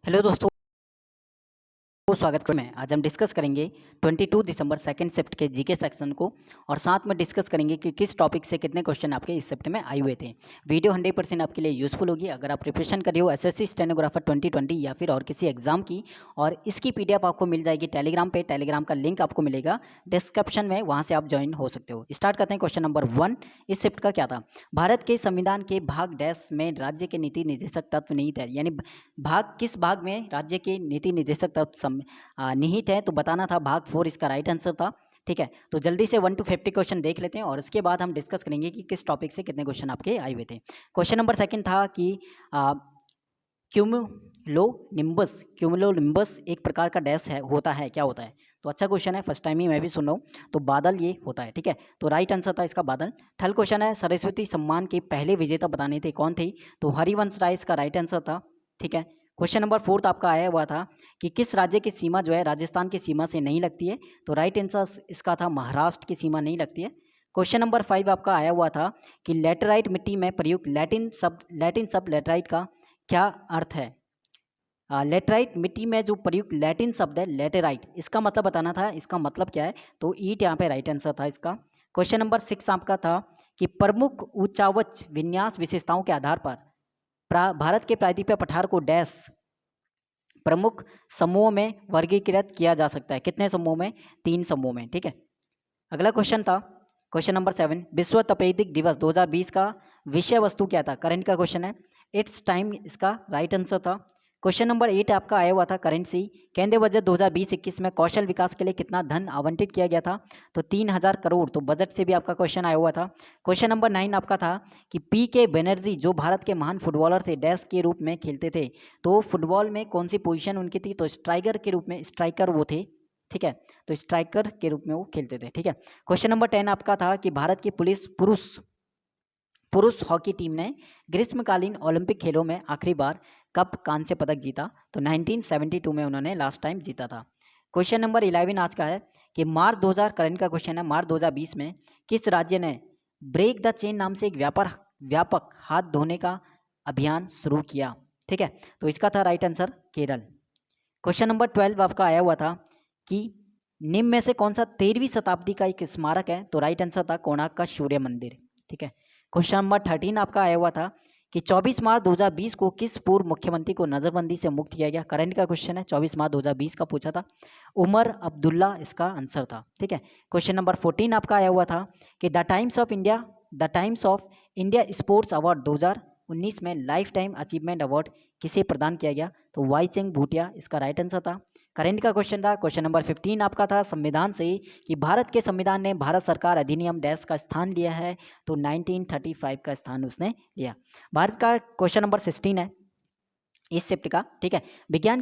Hello दोस्तों, स्वागत करें। मैं आज हम डिस्कस करेंगे 22 दिसंबर सेकंड शिफ्ट के जीके सेक्शन को और साथ में डिस्कस करेंगे कि किस टॉपिक से कितने क्वेश्चन आपके इस शिफ्ट में आए हुए थे। वीडियो 100% आपके लिए यूजफुल होगी अगर आप प्रिपरेशन कर रहे हो एसएससी स्टेनोग्राफर 2020 या फिर और किसी एग्जाम की। और इसकी पीडीएफ आपको मिल जाएगी टेलीग्राम पे। टेलीग्राम का लिंक आपको मिलेगा डिस्क्रिप्शन में, वहाँ से आप ज्वाइन हो सकते हो। स्टार्ट करते हैं। क्वेश्चन नंबर 1 इस शिफ्ट का क्या था। भारत के संविधान के भाग डैश में राज्य के नीति निर्देशक तत्व निहित है, यानी भाग किस भाग में राज्य के नीति निर्देशक तत्व निहित है, तो बताना था भाग 4 इसका राइट आंसर था। ठीक है, तो जल्दी से 1 to 50 क्वेश्चन देख लेते हैं और उसके बाद हम डिस्कस करेंगे कि किस टॉपिक से कितने क्वेश्चन आपके आए हुए थे। क्वेश्चन नंबर सेकंड था कि क्यूमुलोनिम्बस एक प्रकार का डैश है, होता है, क्या होता है। तो अच्छा क्वेश्चन है, फर्स्ट टाइम ही मैं भी सुन रहा हूँ। तो बादल ये होता है। ठीक है, तो राइट आंसर था इसका बादल। थर्ड क्वेश्चन है सरस्वती सम्मान के पहले विजेता बताने थे, कौन थे। तो हरिवंश राय इसका राइट आंसर था। ठीक है, क्वेश्चन नंबर 4 आपका आया हुआ था कि किस राज्य की सीमा जो है राजस्थान की सीमा से नहीं लगती है। तो राइट आंसर इसका था महाराष्ट्र की सीमा नहीं लगती है। क्वेश्चन नंबर 5 आपका आया हुआ था कि लेटराइट मिट्टी में प्रयुक्त लैटिन शब्द लेटराइट का क्या अर्थ है। लेटराइट मिट्टी में जो प्रयुक्त लैटिन शब्द है लेटेराइट, इसका मतलब बताना था, इसका मतलब क्या है। तो ईट यहाँ पे राइट आंसर था इसका। क्वेश्चन नंबर 6 आपका था कि प्रमुख उच्चावच विन्यास विशेषताओं के आधार पर भारत के प्रायद्वीपीय पठार को डैश प्रमुख समूहों में वर्गीकृत किया जा सकता है। कितने समूह में? 3 समूह में। ठीक है, अगला क्वेश्चन था क्वेश्चन नंबर 7 विश्व तपेदिक दिवस 2020 का विषय वस्तु क्या था। करंट का क्वेश्चन है, इट्स टाइम इसका राइट आंसर था। क्वेश्चन नंबर 8 आपका आया हुआ था करंट सी, केंद्रीय बजट 2020-21 में कौशल विकास के लिए कितना धन आवंटित किया गया था। तो 3000 करोड़। तो बजट से भी आपका क्वेश्चन आया हुआ था। क्वेश्चन नंबर 9 आपका था कि पी के बनर्जी जो भारत के महान फुटबॉलर थे डैश के रूप में खेलते थे। तो फुटबॉल में कौन सी पोजीशन उनकी थी। तो स्ट्राइकर के रूप में, स्ट्राइकर वो थे। ठीक है, तो स्ट्राइकर के रूप में वो खेलते थे। ठीक है, क्वेश्चन नंबर 10 आपका था कि भारत की पुरुष हॉकी टीम ने ग्रीष्मकालीन ओलंपिक खेलों में आखिरी बार कब कांस्य पदक जीता। तो 1972 में उन्होंने लास्ट टाइम जीता था। क्वेश्चन नंबर 11 आज का है कि मार्च 2000, करंट का क्वेश्चन है, मार्च 2020 में किस राज्य ने ब्रेक द चेन नाम से एक व्यापक हाथ धोने का अभियान शुरू किया। ठीक है, तो इसका था right answer Kerala. Question number 12 आपका आया हुआ था कि निम्न में से कौन सा 13वीं शताब्दी का एक स्मारक है। तो राइट आंसर था कोणार्क का सूर्य मंदिर। ठीक है, क्वेश्चन नंबर 13 आपका आया हुआ था कि 24 मार्च 2020 को किस पूर्व मुख्यमंत्री को नजरबंदी से मुक्त किया गया। करंट का क्वेश्चन है, 24 मार्च 2020 का पूछा था। उमर अब्दुल्ला इसका आंसर था। ठीक है, क्वेश्चन नंबर 14 आपका आया हुआ था कि the times of India sports award 2019 में लाइफ टाइम अचीवमेंट अवार्ड किसे प्रदान किया गया। तो वाई चेंग भूटिया इसका राइट आंसर था। करंट का क्वेश्चन था, क्वेश्चन नंबर 15 आपका था संविधान से कि भारत के संविधान ने भारत सरकार अधिनियम डैश का स्थान लिया है। तो 1935 का स्थान उसने लिया। भारत का क्वेश्चन नंबर 16 है इस शिफ्ट का। ठीक है, विज्ञान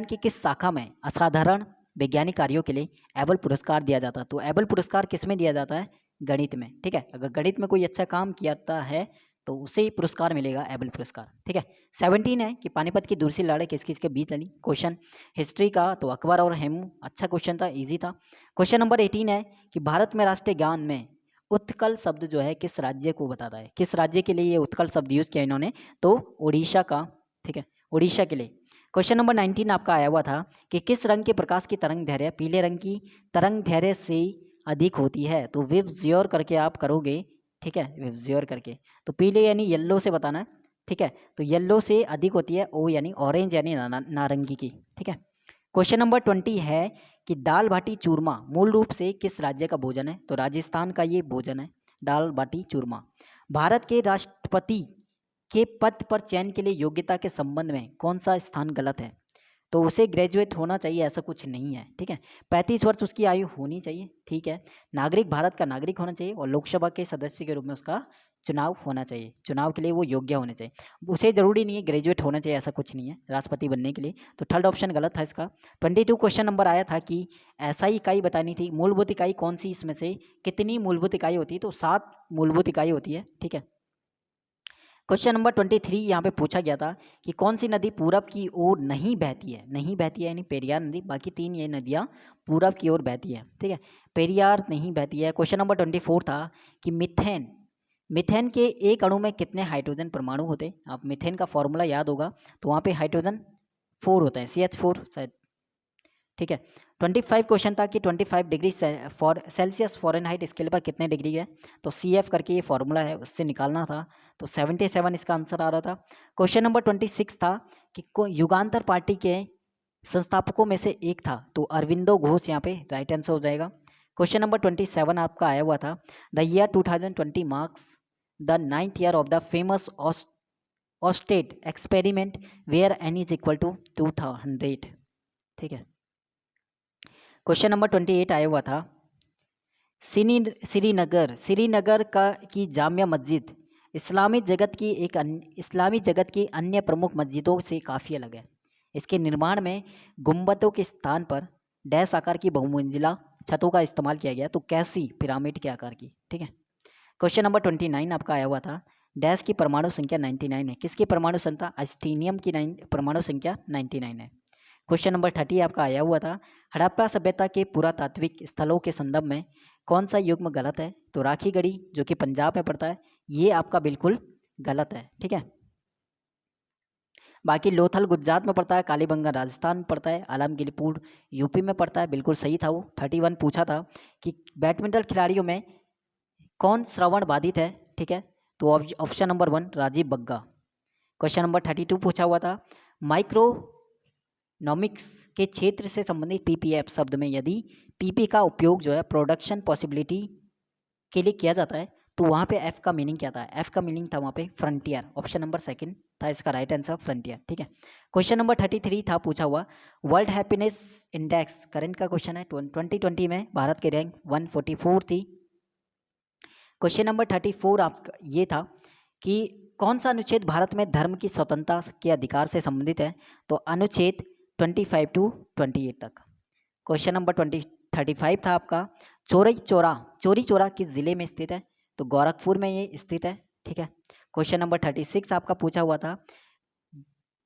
की किस शाखा में असाधारण वैज्ञानिक कार्यों के लिए एबल पुरस्कार दिया जाता है। तो एबल पुरस्कार किस में दिया जाता है? गणित में। ठीक है, अगर गणित में कोई अच्छा काम किया है तो उसे ही पुरस्कार मिलेगा, एबल पुरस्कार। ठीक है, 17 है कि पानीपत की दूसरी लड़ाई किस किस के बीच लड़ी। क्वेश्चन हिस्ट्री का, तो अकबर और हेमू, अच्छा क्वेश्चन था, इजी था। क्वेश्चन नंबर 18 है कि भारत में राष्ट्रीय गान में उत्कल शब्द जो है किस राज्य को बताता है। किस राज्य के लिए ये उत्कल शब्द यूज किया इन्होंने। तो उड़ीसा का। ठीक है, उड़ीसा के लिए। क्वेश्चन नंबर 19 आपका आया हुआ था कि किस रंग के प्रकाश की तरंग धैर्य पीले रंग की तरंग धैर्य से अधिक होती है। तो विबज्योर करके आप करोगे। ठीक है, विबज्योर करके, तो पीले यानी येल्लो से बताना है। ठीक है, तो येल्लो से अधिक होती है ओ यानी ऑरेंज यानी नारंगी की। ठीक है, क्वेश्चन नंबर 20 है कि दाल बाटी चूरमा मूल रूप से किस राज्य का भोजन है। तो राजस्थान का ये भोजन है, दाल बाटी चूरमा। भारत के राष्ट्रपति के पद पर चयन के लिए योग्यता के संबंध में कौन सा स्थान गलत है। तो उसे ग्रेजुएट होना चाहिए, ऐसा कुछ नहीं है। ठीक है, 35 वर्ष उसकी आयु होनी चाहिए। ठीक है, नागरिक, भारत का नागरिक होना चाहिए और लोकसभा के सदस्य के रूप में उसका चुनाव होना चाहिए। चुनाव के लिए वो योग्य होने चाहिए, उसे जरूरी नहीं है ग्रेजुएट होना चाहिए, ऐसा कुछ नहीं है राष्ट्रपति बनने के लिए। तो थर्ड ऑप्शन गलत था इसका। 22 क्वेश्चन नंबर आया था कि ऐसा ही इकाई बतानी थी, मूलभूत इकाई कौन सी, इसमें से कितनी मूलभूत इकाई होती है। तो 7 मूलभूत इकाई होती है। ठीक है, क्वेश्चन नंबर 23 यहाँ पे पूछा गया था कि कौन सी नदी पूरब की ओर नहीं बहती है। नहीं बहती है यानी पेरियार नदी, बाकी 3 ये नदियाँ पूरब की ओर बहती है। ठीक है, पेरियार नहीं बहती है। क्वेश्चन नंबर 24 था कि मीथेन के एक अणु में कितने हाइड्रोजन परमाणु होते। आप मीथेन का फॉर्मूला याद होगा, तो वहाँ पे हाइड्रोजन 4 होता है, CH4 शायद, ठीक है। 25 क्वेश्चन था कि 25 डिग्री सेल्सियस फ़ारेनहाइट स्केल पर कितने डिग्री है, तो CF करके ये फॉर्मूला है, उससे निकालना था, तो 77 इसका आंसर आ रहा था। क्वेश्चन नंबर 26 था कि युगांतर पार्टी के संस्थापकों में से एक था, तो अरविंदो घोष यहाँ पे राइट आंसर हो जाएगा। क्वेश्चन नंबर 27 आपका आया हुआ था, the year 2020 marks the 9th year of the famous Oersted experiment where n is equal to 200, ठीक है। क्वेश्चन नंबर 28 आया हुआ था, श्रीनगर का की जामिया मस्जिद इस्लामी जगत की अन्य प्रमुख मस्जिदों से काफ़ी अलग है। इसके निर्माण में गुंबदों के स्थान पर डैश आकार की बहुमंजिला छतों का इस्तेमाल किया गया, तो कैसी, पिरामिड के आकार की, ठीक है। क्वेश्चन नंबर 29 आपका आया हुआ था, डैश की परमाणु संख्या 99 है, किसकी परमाणु संख्या, अस्टीनियम की परमाणु संख्या 99 है। क्वेश्चन नंबर 30 आपका आया हुआ था, हड़प्पा सभ्यता के पुरातात्विक स्थलों के संदर्भ में कौन सा युग्म गलत है, तो राखीगढ़ी जो कि पंजाब में पड़ता है, ये आपका बिल्कुल गलत है, ठीक है। बाकी लोथल गुजरात में पड़ता है, कालीबंगा राजस्थान में पड़ता है, आलमगीरपुर यूपी में पड़ता है, बिल्कुल सही था वो। 31 पूछा था कि बैडमिंटन खिलाड़ियों में कौन श्रवण बाधित है, ठीक है, तो option number 1 Rajiv Bagga. Question number 32 पूछा हुआ था, माइक्रोनॉमिक्स के क्षेत्र से संबंधित PPF शब्द में यदि PP का उपयोग जो है प्रोडक्शन पॉसिबिलिटी के लिए किया जाता है, तो वहाँ पे F का मीनिंग क्या था, F का मीनिंग था वहाँ पे फ्रंटियर, ऑप्शन नंबर 2 था इसका राइट आंसर, फ्रंटियर, ठीक है। क्वेश्चन नंबर 33 था पूछा हुआ, वर्ल्ड हैप्पीनेस इंडेक्स करंट का क्वेश्चन है, 2020 में भारत की रैंक 144 थी। क्वेश्चन नंबर 34 आपका ये था कि कौन सा अनुच्छेद भारत में धर्म की स्वतंत्रता के अधिकार से संबंधित है, तो अनुच्छेद 25 to 28 तक। क्वेश्चन नंबर 35 था आपका, चोरी चौरा किस जिले में स्थित है, तो गोरखपुर में ये स्थित है, ठीक है। क्वेश्चन नंबर 36 आपका पूछा हुआ था,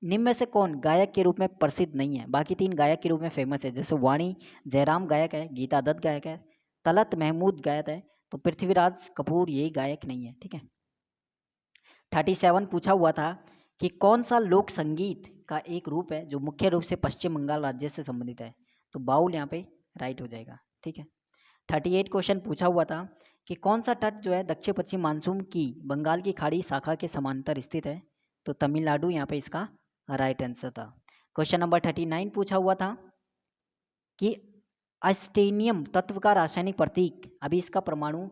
निम्न में से कौन गायक के रूप में प्रसिद्ध नहीं है, बाकी 3 गायक के रूप में फेमस है, जैसे वाणी जयराम गायक है, गीता दत्त गायक है, तलत महमूद गायक है, तो पृथ्वीराज कपूर ये गायक नहीं है, ठीक है। 37 पूछा हुआ था कि कौन सा लोक संगीत का एक रूप है जो मुख्य रूप से पश्चिम बंगाल राज्य से संबंधित है, तो बाउल यहाँ पे राइट हो जाएगा, ठीक है। 38 क्वेश्चन पूछा हुआ था कि कौन सा तट जो है दक्षिण पश्चिम मानसून की बंगाल की खाड़ी शाखा के समांतर स्थित है, तो तमिलनाडु यहाँ पे इसका राइट आंसर था। क्वेश्चन नंबर 39 पूछा हुआ था कि अस्टेनियम तत्व का रासायनिक प्रतीक, अभी इसका परमाणु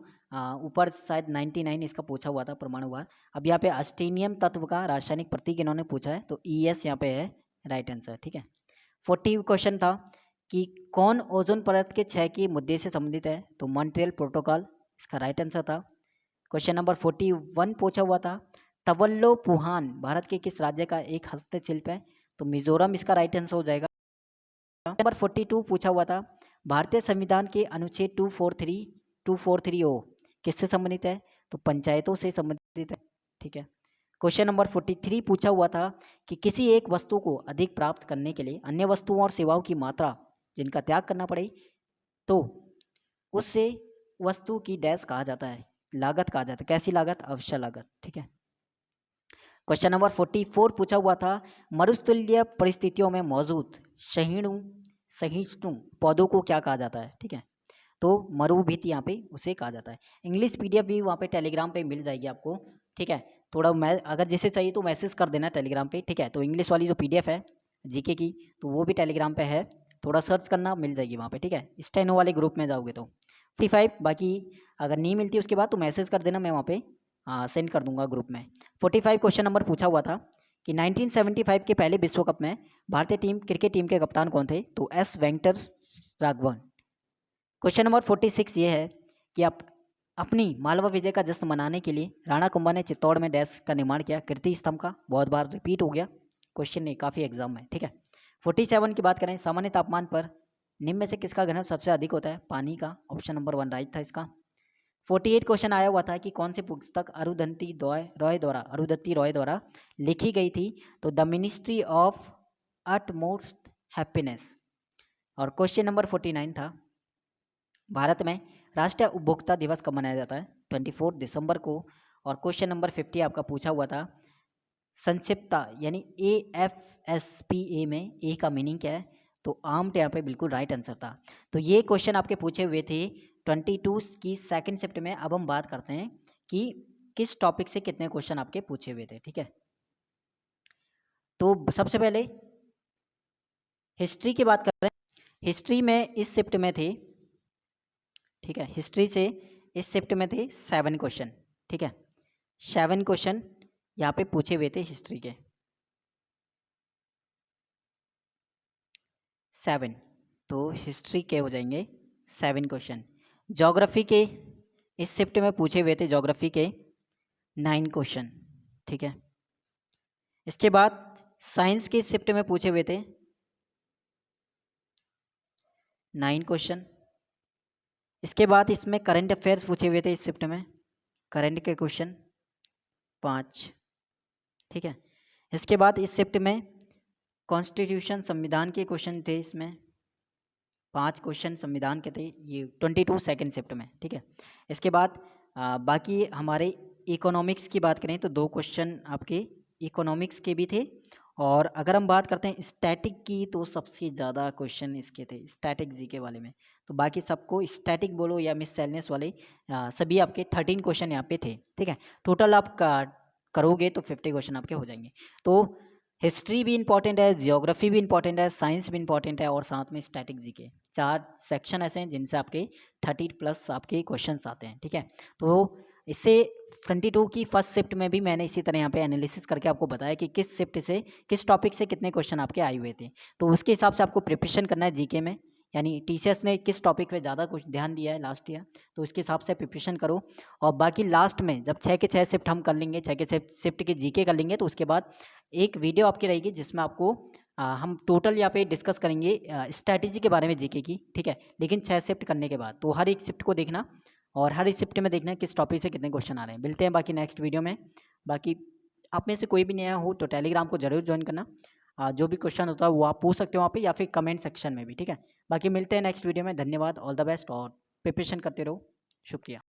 ऊपर शायद 99 इसका पूछा हुआ था परमाणुवार, अब यहाँ पे अस्टेनियम तत्व का रासायनिक प्रतीक इन्होंने पूछा है, तो ES यहाँ पे है राइट आंसर, ठीक है। 40 क्वेश्चन था कि कौन ओजोन परत के क्षय के मुद्दे से संबंधित है, तो मॉन्ट्रियल प्रोटोकॉल इसका राइट आंसर था। क्वेश्चन नंबर 41 पूछा हुआ था, तवल्लो पुहान भारत के किस राज्य का एक हस्तशिल्प है, तो मिजोरम इसका राइट आंसर हो जाएगा। नंबर 42 पूछा हुआ था, भारतीय संविधान के अनुच्छेद 243O किससे संबंधित है, तो पंचायतों से संबंधित है, ठीक है। क्वेश्चन नंबर 43 पूछा हुआ था कि किसी एक वस्तु को अधिक प्राप्त करने के लिए अन्य वस्तुओं और सेवाओं की मात्रा जिनका त्याग करना पड़े, तो उससे वस्तु की डैश कहा जाता है, लागत कहा जाता है, कैसी लागत, अवश्य लागत, ठीक है। क्वेश्चन नंबर 44 पूछा हुआ था, मरुस्थलीय परिस्थितियों में मौजूद सहिष्णु पौधों को क्या कहा जाता है, ठीक है, तो मरुभीत यहाँ पे उसे कहा जाता है। इंग्लिश PDF भी वहाँ पे टेलीग्राम पे मिल जाएगी आपको, ठीक है। थोड़ा मैं अगर जिसे चाहिए तो मैसेज कर देना टेलीग्राम पे, ठीक है। तो इंग्लिश वाली जो PDF है GK की, तो वो भी टेलीग्राम पे है, थोड़ा सर्च करना मिल जाएगी वहाँ पे, ठीक है। स्टेनो वाले ग्रुप में जाओगे तो 55, बाकी अगर नहीं मिलती उसके बाद तो मैसेज कर देना, मैं वहाँ पे सेंड कर दूंगा ग्रुप में। 45 क्वेश्चन नंबर पूछा हुआ था कि 1975 के पहले विश्व कप में भारतीय क्रिकेट टीम के कप्तान कौन थे, तो S वेंकटर राघवन। क्वेश्चन नंबर 46 ये है कि आप अपनी मालवा विजय का जश्न मनाने के लिए राणा कुंभा ने चित्तौड़ में डैश का निर्माण किया, कीर्ति स्तंभ का, बहुत बार रिपीट हो गया क्वेश्चन, नहीं काफ़ी एग्जाम में, ठीक है। 47 की बात करें, सामान्य तापमान पर निम्न में से किसका घनत्व सबसे अधिक होता है, पानी का, ऑप्शन नंबर 1 राइट था इसका। 48 क्वेश्चन आया हुआ था कि कौन सी पुस्तक अरुंधति रॉय द्वारा लिखी गई थी, तो the ministry of utmost happiness. और क्वेश्चन नंबर 49 था, भारत में राष्ट्रीय उपभोक्ता दिवस कब मनाया जाता है, 24 दिसंबर को। और क्वेश्चन नंबर 50 आपका पूछा हुआ था, संक्षिप्तता यानी AFSPA में ए का मीनिंग क्या है? तो आर्म्ड यहाँ पे बिल्कुल राइट आंसर था। तो ये क्वेश्चन आपके पूछे हुए थे 22 की सेकंड शिफ्ट में। अब हम बात करते हैं कि किस टॉपिक से कितने क्वेश्चन आपके पूछे हुए थे, ठीक है। तो सबसे पहले हिस्ट्री की बात कर रहे हैं। हिस्ट्री में इस शिफ्ट में थे, ठीक है, हिस्ट्री से इस शिफ्ट में थे 7 क्वेश्चन, ठीक है। 7 क्वेश्चन यहाँ पे पूछे हुए थे हिस्ट्री के, 7। तो हिस्ट्री के हो जाएंगे 7 क्वेश्चन। ज्योग्राफी के इस शिफ्ट में पूछे हुए थे ज्योग्राफी के 9 क्वेश्चन, ठीक है। इसके बाद साइंस के शिफ्ट में पूछे हुए थे 9 क्वेश्चन। इसके बाद इसमें करंट अफेयर्स पूछे हुए थे इस शिफ्ट में, करंट के क्वेश्चन 5, ठीक है। इसके बाद इस शिफ्ट में कॉन्स्टिट्यूशन संविधान के क्वेश्चन थे, इसमें 5 क्वेश्चन संविधान के थे, ये 22 सेकेंड शिफ्ट में, ठीक है। इसके बाद बाकी हमारे इकोनॉमिक्स की बात करें तो 2 क्वेश्चन आपके इकोनॉमिक्स के भी थे। और अगर हम बात करते हैं स्टैटिक की तो सबसे ज़्यादा क्वेश्चन इसके थे स्टैटिक जीके वाले में। तो बाकी सबको स्टैटिक बोलो या मिससेलेनियस वाले सभी आपके 13 क्वेश्चन यहाँ पे थे, ठीक है। टोटल आप करोगे तो 50 क्वेश्चन आपके हो जाएंगे। तो हिस्ट्री भी इंपॉर्टेंट है, जियोग्राफी भी इंपॉर्टेंट है, साइंस भी इंपॉर्टेंट है और साथ में स्टैटिक जीके, 4 सेक्शन ऐसे हैं जिनसे आपके 30+ आपके क्वेश्चंस आते हैं, ठीक है। तो इससे 22 की फर्स्ट शिफ्ट में भी मैंने इसी तरह यहाँ पे एनालिसिस करके आपको बताया कि किस शिफ्ट से किस टॉपिक से कितने क्वेश्चन आपके आए हुए थे। तो उसके हिसाब से आपको प्रिपरेशन करना है जीके में, यानी टीसीएस ने किस टॉपिक पे ज़्यादा कुछ ध्यान दिया है लास्ट ईयर, तो उसके हिसाब से प्रिपरेशन करो। और बाकी लास्ट में जब 6 के 6 शिफ्ट हम कर लेंगे, 6 के 6 शिफ्ट के जीके कर लेंगे, तो उसके बाद एक वीडियो आपकी रहेगी जिसमें आपको हम टोटल यहाँ पे डिस्कस करेंगे स्ट्रैटेजी के बारे में जीके की, ठीक है। लेकिन 6 शिफ्ट करने के बाद तो हर एक शिफ्ट को देखना और हर एक शिफ्ट में देखना किस टॉपिक से कितने क्वेश्चन आ रहे हैं। मिलते हैं बाकी नेक्स्ट वीडियो में। बाकी आप में से कोई भी नया हो तो टेलीग्राम को जरूर ज्वाइन करना। जो भी क्वेश्चन होता है वो आप पूछ सकते हो वहाँ पे या फिर कमेंट सेक्शन में भी, ठीक है। बाकी मिलते हैं नेक्स्ट वीडियो में। धन्यवाद, ऑल द बेस्ट और प्रिपरेशन करते रहो। शुक्रिया।